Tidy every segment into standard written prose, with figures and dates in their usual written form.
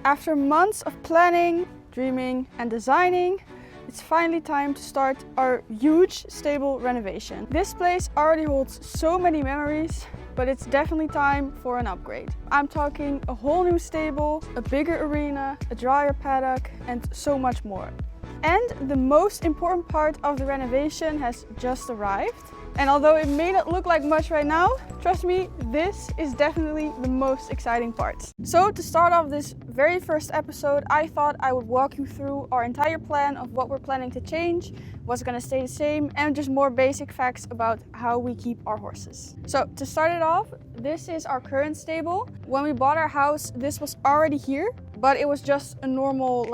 After months of planning, dreaming and designing, it's finally time to start our huge stable renovation. This place already holds so many memories, but it's definitely time for an upgrade. I'm talking a whole new stable, a bigger arena, a drier paddock, and so much more. And the most important part of the renovation has just arrived. And although it may not look like much right now, trust me, this is definitely the most exciting part. So to start off this very first episode, I thought I would walk you through our entire plan of what we're planning to change, what's gonna stay the same, and just more basic facts about how we keep our horses. So to start it off, this is our current stable. When we bought our house, this was already here, but it was just a normal,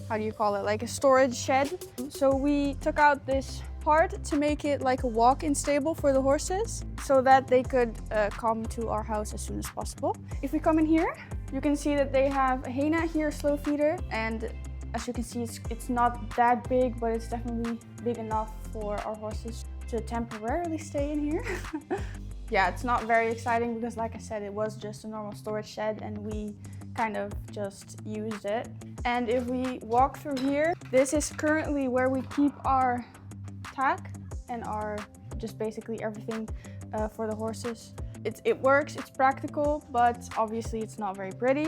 how do you call it? Like a storage shed. So we took out this part to make it like a walk-in stable for the horses so that they could come to our house as soon as possible. If we come in here, you can see that they have a 𝖦 here, slow feeder, and as you can see, it's not that big, but it's definitely big enough for our horses to temporarily stay in here. Yeah, it's not very exciting because, like I said, it was just a normal storage shed and we kind of just used it. And if we walk through here, this is currently where we keep our tack and our just basically everything for the horses. It works, it's practical, but obviously it's not very pretty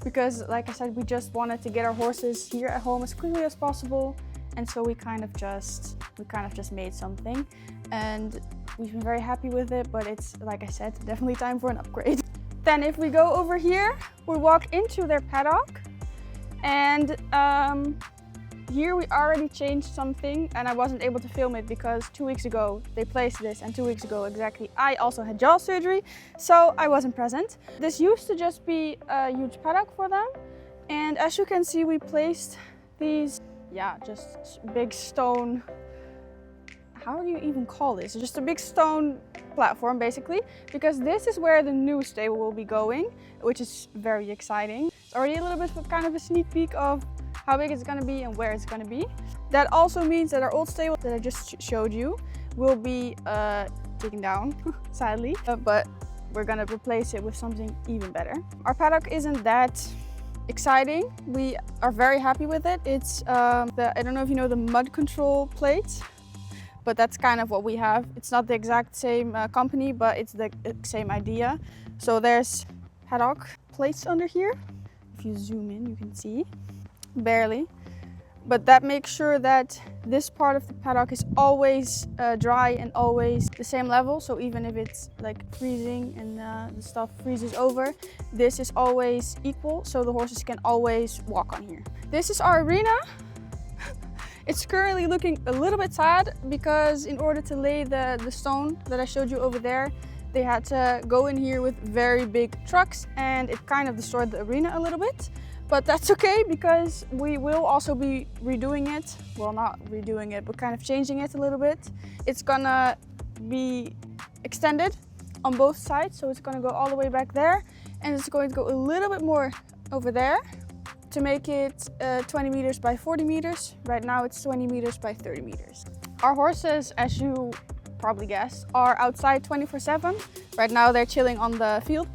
because, like I said, we just wanted to get our horses here at home as quickly as possible, and so we kind of just made something, and we've been very happy with it. But it's, like I said, definitely time for an upgrade. Then if we go over here, we walk into their paddock, and here we already changed something, and I wasn't able to film it because 2 weeks ago they placed this, and 2 weeks ago exactly I also had jaw surgery, so I wasn't present. This used to just be a huge paddock for them, and as you can see, we placed these, just big stone, how do you even call this? Just a big stone platform basically, because this is where the new stable will be going, which is very exciting. It's already a little bit of kind of a sneak peek of how big it's going to be and where it's going to be. That also means that our old stable that I just showed you will be taken down, sadly, but we're going to replace it with something even better. Our paddock isn't that exciting. We are very happy with it. It's I don't know if you know the mud control plate, but that's kind of what we have. It's not the exact same company, but it's the same idea. So there's paddock plates under here. If you zoom in, you can see. Barely, but that makes sure that this part of the paddock is always dry and always the same level. So even if it's like freezing and the stuff freezes over, this is always equal, so the horses can always walk on here. This is our arena. It's currently looking a little bit sad because in order to lay the stone that I showed you over there, they had to go in here with very big trucks, and it kind of destroyed the arena a little bit. But that's okay because we will also be redoing it. Well, not redoing it, but kind of changing it a little bit. It's gonna be extended on both sides. So it's gonna go all the way back there, and it's going to go a little bit more over there to make it 20 meters by 40 meters. Right now it's 20 meters by 30 meters. Our horses, as you probably guessed, are outside 24/7. Right now they're chilling on the field,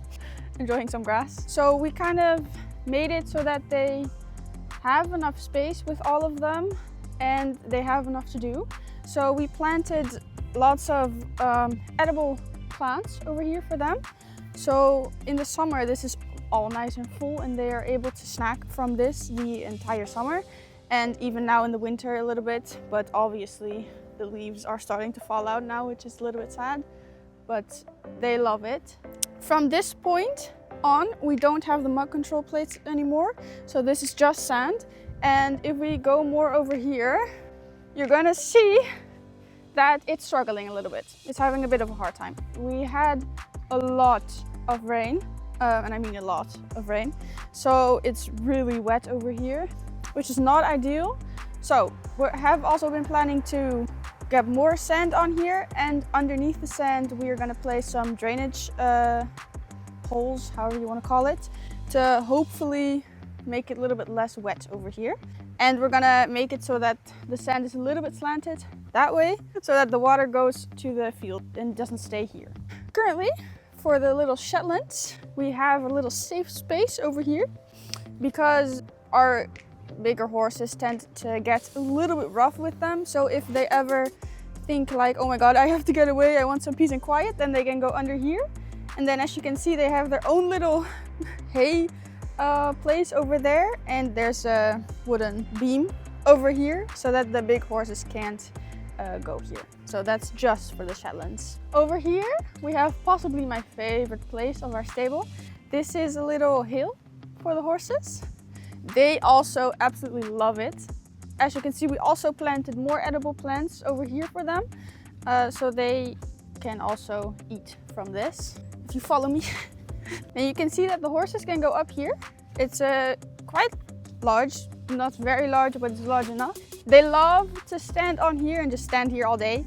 enjoying some grass. So we kind of made it so that they have enough space with all of them and they have enough to do. So we planted lots of edible plants over here for them. So in the summer this is all nice and full and they are able to snack from this the entire summer, and even now in the winter a little bit, but obviously the leaves are starting to fall out now, which is a little bit sad, but they love it. From this point on, we don't have the mud control plates anymore, so this is just sand. And if we go more over here, you're gonna see that it's struggling a little bit. It's having a bit of a hard time. We had a lot of rain, and I mean a lot of rain, so it's really wet over here, which is not ideal. So we have also been planning to get more sand on here, and underneath the sand we are gonna place some drainage holes, however you want to call it, to hopefully make it a little bit less wet over here. And we're gonna make it so that the sand is a little bit slanted that way, so that the water goes to the field and doesn't stay here. Currently, for the little Shetlands, we have a little safe space over here. because our bigger horses tend to get a little bit rough with them. So if they ever think like, oh my god, I have to get away, I want some peace and quiet, then they can go under here. And then as you can see, they have their own little hay place over there, and there's a wooden beam over here so that the big horses can't go here. So that's just for the Shetlands. Over here we have possibly my favorite place of our stable. This is a little hill for the horses. They also absolutely love it. As you can see, we also planted more edible plants over here for them, so they can also eat from this. If you follow me, then you can see that the horses can go up here. It's quite large, not very large, but it's large enough. They love to stand on here and just stand here all day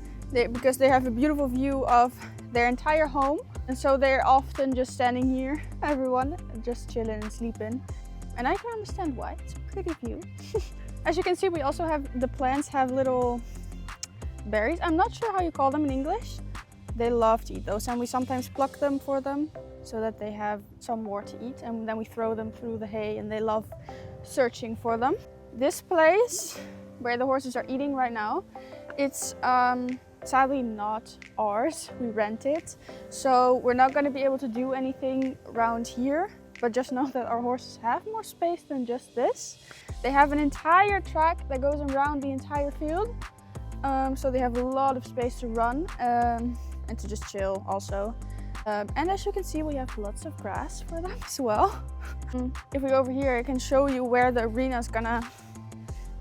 because they have a beautiful view of their entire home. And so they're often just standing here, everyone, just chilling and sleeping. And I can understand why, it's a pretty view. As you can see, we also have, the plants have little berries. I'm not sure how you call them in English. They love to eat those, and we sometimes pluck them for them so that they have some more to eat, and then we throw them through the hay and they love searching for them. This place where the horses are eating right now, it's sadly not ours, we rent it. So we're not going to be able to do anything around here, but just know that our horses have more space than just this. They have an entire track that goes around the entire field, so they have a lot of space to run and to just chill also. And as you can see, we have lots of grass for them as well. If we go over here, I can show you where the arena is gonna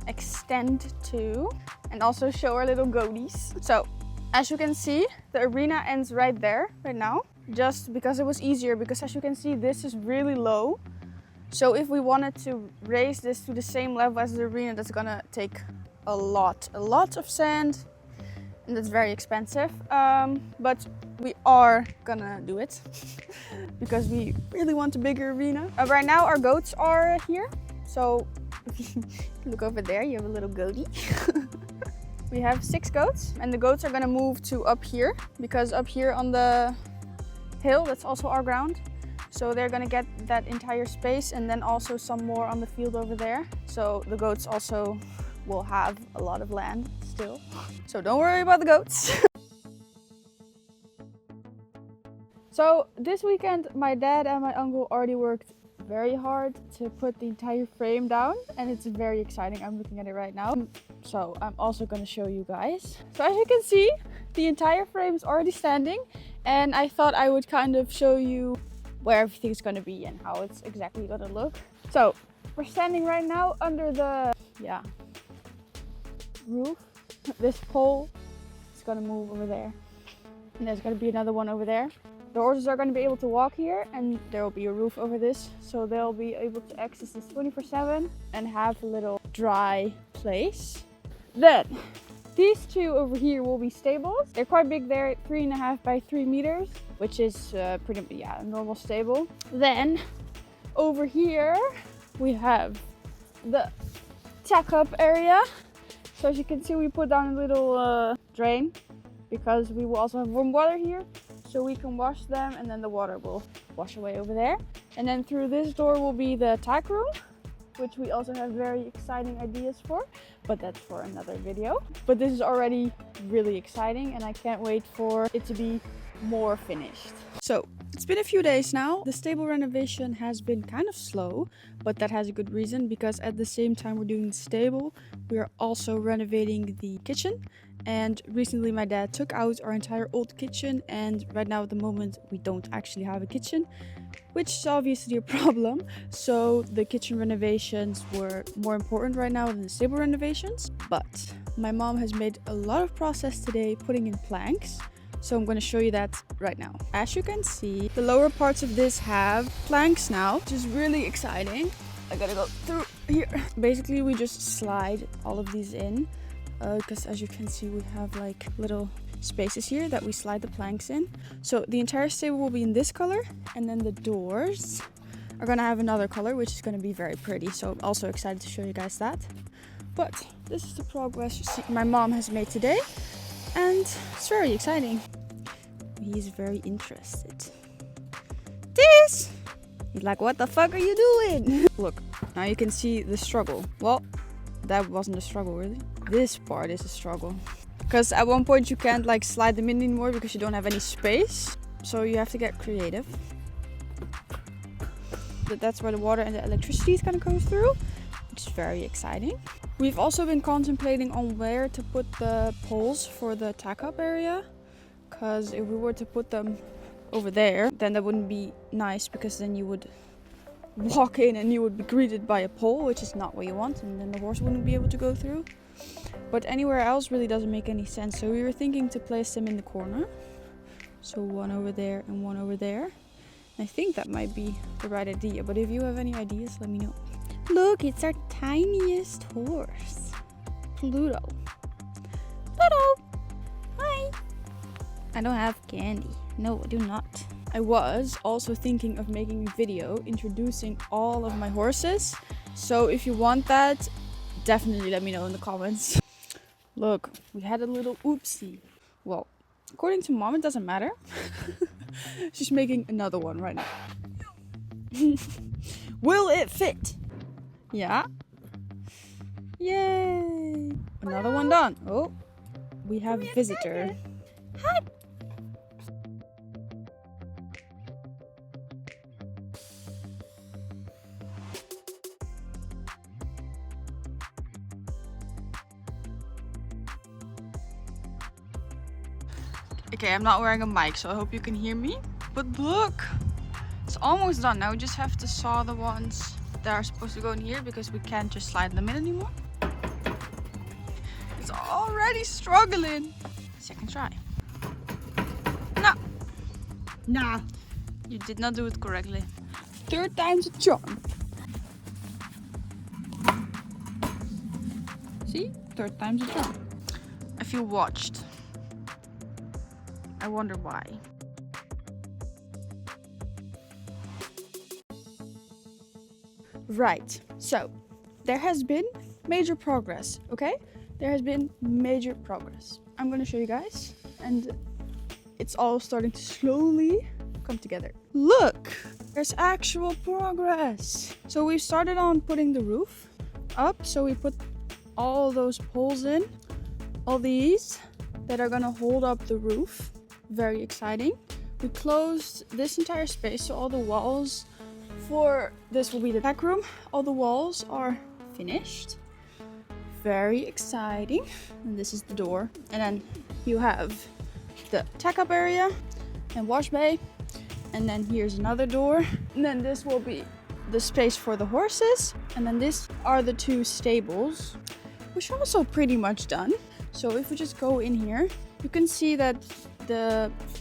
extend to, and also show our little goaties. So as you can see, the arena ends right there right now, just because it was easier, because as you can see, this is really low. So if we wanted to raise this to the same level as the arena, that's gonna take a lot of sand, and that's very expensive. But we are gonna do it because we really want a bigger arena. Right now our goats are here. So if you look over there, you have a little goatie. We have 6 goats, and the goats are gonna move to up here, because up here on the hill, that's also our ground. So they're gonna get that entire space, and then also some more on the field over there. So the goats also will have a lot of land still. So don't worry about the goats. So this weekend, my dad and my uncle already worked very hard to put the entire frame down, and it's very exciting. I'm looking at it right now. So I'm also going to show you guys. So as you can see, the entire frame is already standing, and I thought I would kind of show you where everything's going to be and how it's exactly going to look. So we're standing right now under the roof. This pole is going to move over there, and there's going to be another one over there. The horses are going to be able to walk here, and there will be a roof over this, so they'll be able to access this 24/7 and have a little dry place. Then these two over here will be stables. They're quite big. They're 3.5 by 3 meters, which is pretty a normal stable. Then over here we have the tack up area. So as you can see, we put down a little drain, because we will also have warm water here. So we can wash them, and then the water will wash away over there. And then through this door will be the tack room, which we also have very exciting ideas for, but that's for another video. But this is already really exciting, and I can't wait for it to be more finished. So it's been a few days now. The stable renovation has been kind of slow, but that has a good reason, because at the same time we're doing the stable, we are also renovating the kitchen. And recently my dad took out our entire old kitchen, and right now at the moment we don't actually have a kitchen, which is obviously a problem. So the kitchen renovations were more important right now than the stable renovations. But my mom has made a lot of process today putting in planks. So I'm going to show you that right now. As you can see, the lower parts of this have planks now, which is really exciting. I gotta go through here. Basically we just slide all of these in. Because as you can see, we have like little spaces here that we slide the planks in. So the entire stable will be in this color, and then the doors are gonna have another color, which is gonna be very pretty. So I'm also excited to show you guys that. But this is the progress my mom has made today, and it's very exciting. He's very interested. This He's like, what the fuck are you doing? Look, now you can see the struggle. Well, that wasn't a struggle really. This part is a struggle. Because at one point you can't like slide them in anymore because you don't have any space. So you have to get creative. But that's where the water and the electricity is gonna go through, which is very exciting. We've also been contemplating on where to put the poles for the tack-up area. Because if we were to put them over there, then that wouldn't be nice, because then you would walk in and you would be greeted by a pole, which is not what you want, and then the horse wouldn't be able to go through. But anywhere else really doesn't make any sense, so we were thinking to place them in the corner. So one over there and one over there. I think that might be the right idea, but if you have any ideas, let me know. Look, it's our tiniest horse, Pluto. Pluto! Hi! I don't have candy. No, I do not. I was also thinking of making a video introducing all of my horses. So if you want that, definitely let me know in the comments. Look, we had a little oopsie. Well, according to Mom, it doesn't matter. She's making another one right now. Will it fit? Yeah. Yay! Another one done. Oh, we have a visitor. Hi. Okay, I'm not wearing a mic, so I hope you can hear me. But look, it's almost done. Now we just have to saw the ones that are supposed to go in here, because we can't just slide them in anymore. It's already struggling. Second try. No. Nah. You did not do it correctly. Third time's a charm. See? Third time's a charm. I feel watched. I wonder why. Right, so there has been major progress, okay? There has been major progress. I'm gonna show you guys, and it's all starting to slowly come together. Look, there's actual progress. So we started on putting the roof up, so we put all those poles in, all these that are gonna hold up the roof. Very exciting. We closed this entire space, so all the walls for this will be the back room. All the walls are finished. Very exciting. And this is the door. And then you have the tack-up area and wash bay. And then here's another door. And then this will be the space for the horses. And then these are the two stables, which are also pretty much done. So if we just go in here, you can see that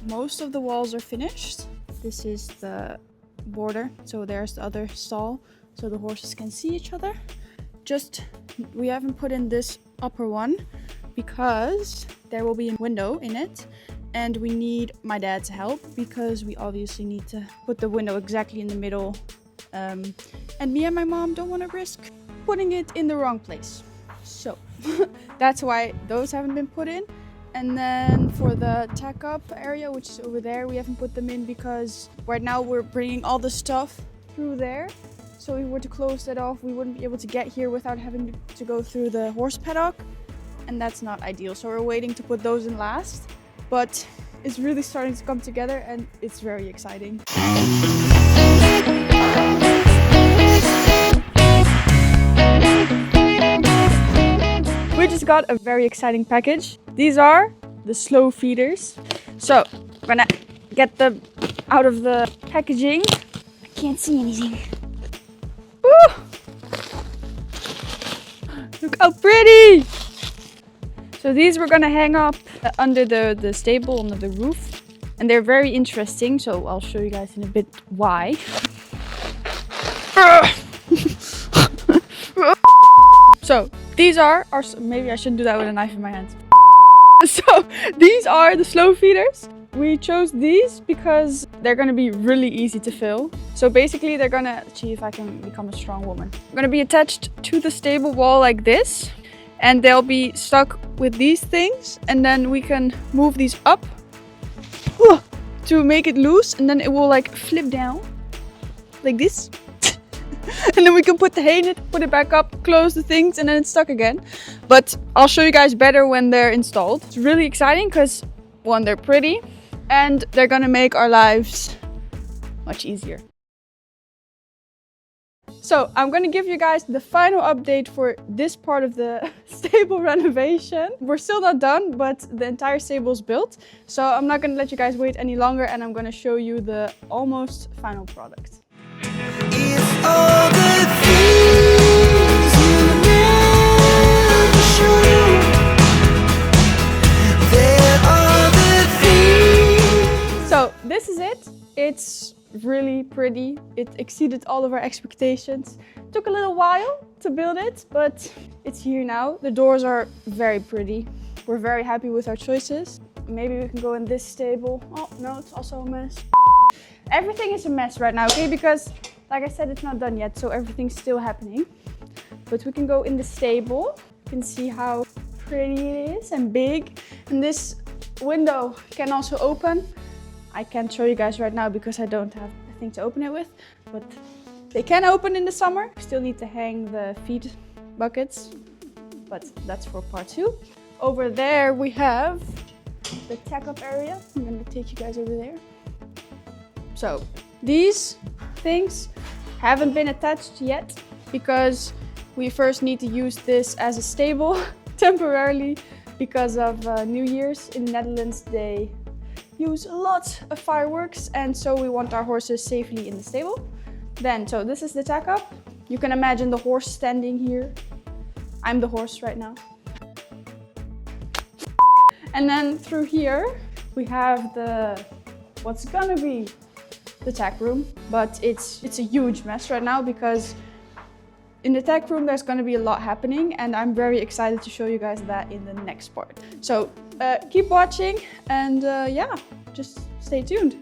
most of the walls are finished. This is the border, so there's the other stall, so the horses can see each other. Just, we haven't put in this upper one because there will be a window in it, and we need my dad's help because we obviously need to put the window exactly in the middle, and me and my mom don't want to risk putting it in the wrong place. So that's why those haven't been put in. And then for the tack-up area, which is over there, we haven't put them in because right now we're bringing all the stuff through there. So if we were to close that off, we wouldn't be able to get here without having to go through the horse paddock. And that's not ideal. So we're waiting to put those in last. But it's really starting to come together and it's very exciting. We just got a very exciting package. These are the slow feeders. So we're gonna get them out of the packaging. I can't see anything. Woo! Look how pretty! So these we're gonna hang up under the stable, under the roof. And they're very interesting, so I'll show you guys in a bit why. So these are maybe I shouldn't do that with a knife in my hand. So these are the slow feeders. We chose these because they're gonna be really easy to fill. So basically they're gonna, see if I can become a strong woman. They're gonna be attached to the stable wall like this. And they'll be stuck with these things. And then we can move these up to make it loose. And then it will like flip down. like this. And then we can put the hay in it, put it back up, close the things, and then it's stuck again. But I'll show you guys better when they're installed. It's really exciting because, one, they're pretty, and they're gonna make our lives much easier. So I'm gonna give you guys the final update for this part of the stable renovation. We're still not done, but the entire stable is built. So I'm not gonna let you guys wait any longer, and I'm gonna show you the almost final product. It's all the things you never show. There are the things. So this is it. It's really pretty. It exceeded all of our expectations. Took a little while to build it, but it's here now. The doors are very pretty. We're very happy with our choices. Maybe we can go in this stable. Oh no, it's also a mess. Everything is a mess right now, okay? Because like I said, it's not done yet, so everything's still happening. But we can go in the stable. You can see how pretty it is and big. And this window can also open. I can't show you guys right now because I don't have a thing to open it with, but they can open in the summer. We still need to hang the feed buckets, but that's for part 2. Over there we have the tack-up area. I'm gonna take you guys over there. So these things haven't been attached yet because we first need to use this as a stable temporarily because of New Year's. In the Netherlands they use a lot of fireworks, and so we want our horses safely in the stable. Then, so this is the tack up. You can imagine the horse standing here. I'm the horse right now. And then through here we have what's gonna be the tack room, but it's a huge mess right now because in the tack room there's gonna be a lot happening, and I'm very excited to show you guys that in the next part. So keep watching, and yeah, just stay tuned.